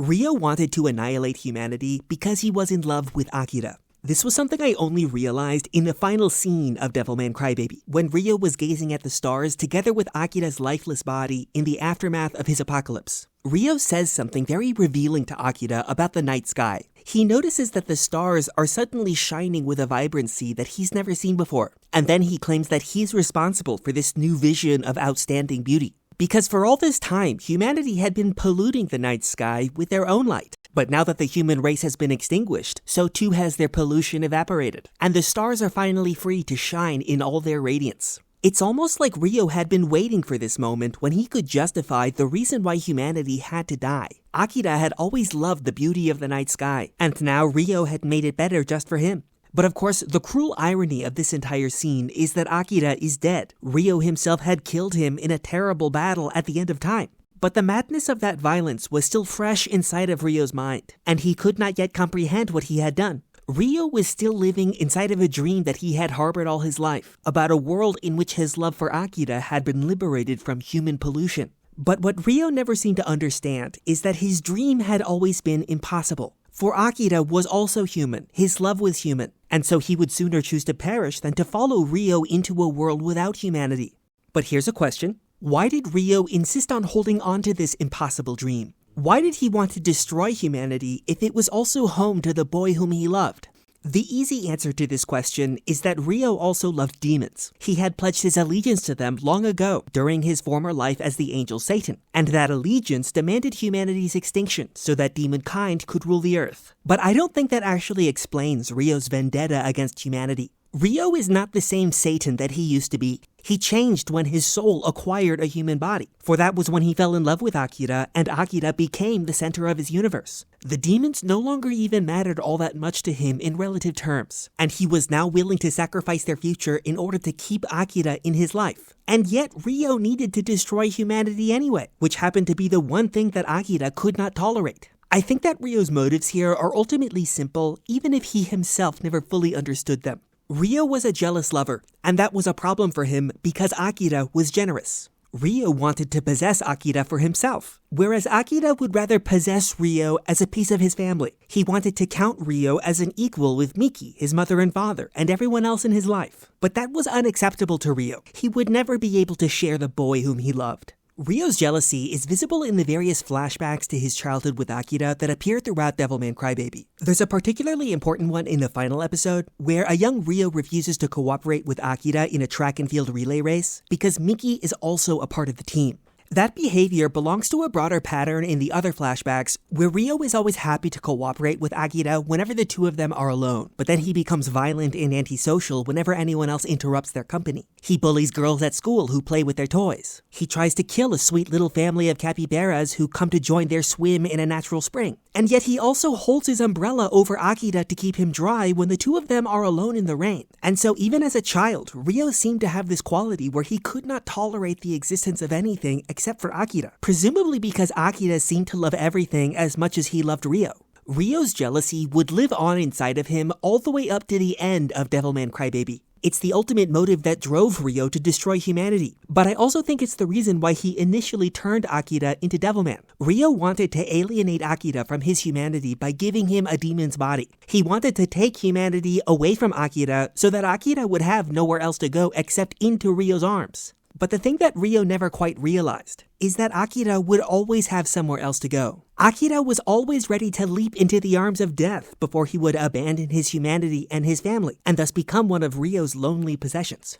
Ryo wanted to annihilate humanity because he was in love with Akira. This was something I only realized in the final scene of Devilman Crybaby, when Ryo was gazing at the stars together with Akira's lifeless body in the aftermath of his apocalypse. Ryo says something very revealing to Akira about the night sky. He notices that the stars are suddenly shining with a vibrancy that he's never seen before, and then he claims that he's responsible for this new vision of outstanding beauty. Because for all this time, humanity had been polluting the night sky with their own light. But now that the human race has been extinguished, so too has their pollution evaporated, and the stars are finally free to shine in all their radiance. It's almost like Ryo had been waiting for this moment when he could justify the reason why humanity had to die. Akira had always loved the beauty of the night sky, and now Ryo had made it better just for him. But of course, the cruel irony of this entire scene is that Akira is dead. Ryo himself had killed him in a terrible battle at the end of time. But the madness of that violence was still fresh inside of Ryo's mind, and he could not yet comprehend what he had done. Ryo was still living inside of a dream that he had harbored all his life, about a world in which his love for Akira had been liberated from human pollution. But what Ryo never seemed to understand is that his dream had always been impossible. For Akira was also human, his love was human, and so he would sooner choose to perish than to follow Ryo into a world without humanity. But here's a question. Why did Ryo insist on holding on to this impossible dream? Why did he want to destroy humanity if it was also home to the boy whom he loved? The easy answer to this question is that Ryo also loved demons. He had pledged his allegiance to them long ago, during his former life as the angel Satan, and that allegiance demanded humanity's extinction so that demonkind could rule the earth. But I don't think that actually explains Ryo's vendetta against humanity. Ryo is not the same Satan that he used to be. He changed when his soul acquired a human body, for that was when he fell in love with Akira, and Akira became the center of his universe. The demons no longer even mattered all that much to him in relative terms, and he was now willing to sacrifice their future in order to keep Akira in his life. And yet Ryo needed to destroy humanity anyway, which happened to be the one thing that Akira could not tolerate. I think that Ryo's motives here are ultimately simple, even if he himself never fully understood them. Ryo was a jealous lover, and that was a problem for him because Akira was generous. Ryo wanted to possess Akira for himself, whereas Akira would rather possess Ryo as a piece of his family. He wanted to count Ryo as an equal with Miki, his mother and father, and everyone else in his life. But that was unacceptable to Ryo. He would never be able to share the boy whom he loved. Ryo's jealousy is visible in the various flashbacks to his childhood with Akira that appear throughout Devilman Crybaby. There's a particularly important one in the final episode, where a young Ryo refuses to cooperate with Akira in a track and field relay race because Miki is also a part of the team. That behavior belongs to a broader pattern in the other flashbacks, where Ryo is always happy to cooperate with Akira whenever the two of them are alone, but then he becomes violent and antisocial whenever anyone else interrupts their company. He bullies girls at school who play with their toys. He tries to kill a sweet little family of capybaras who come to join their swim in a natural spring. And yet he also holds his umbrella over Akira to keep him dry when the two of them are alone in the rain. And so even as a child, Ryo seemed to have this quality where he could not tolerate the existence of anything except for Akira, presumably because Akira seemed to love everything as much as he loved Ryo. Ryo's jealousy would live on inside of him all the way up to the end of Devilman Crybaby. It's the ultimate motive that drove Ryo to destroy humanity, but I also think it's the reason why he initially turned Akira into Devilman. Ryo wanted to alienate Akira from his humanity by giving him a demon's body. He wanted to take humanity away from Akira so that Akira would have nowhere else to go except into Ryo's arms. But the thing that Ryo never quite realized is that Akira would always have somewhere else to go. Akira was always ready to leap into the arms of death before he would abandon his humanity and his family, and thus become one of Ryo's lonely possessions.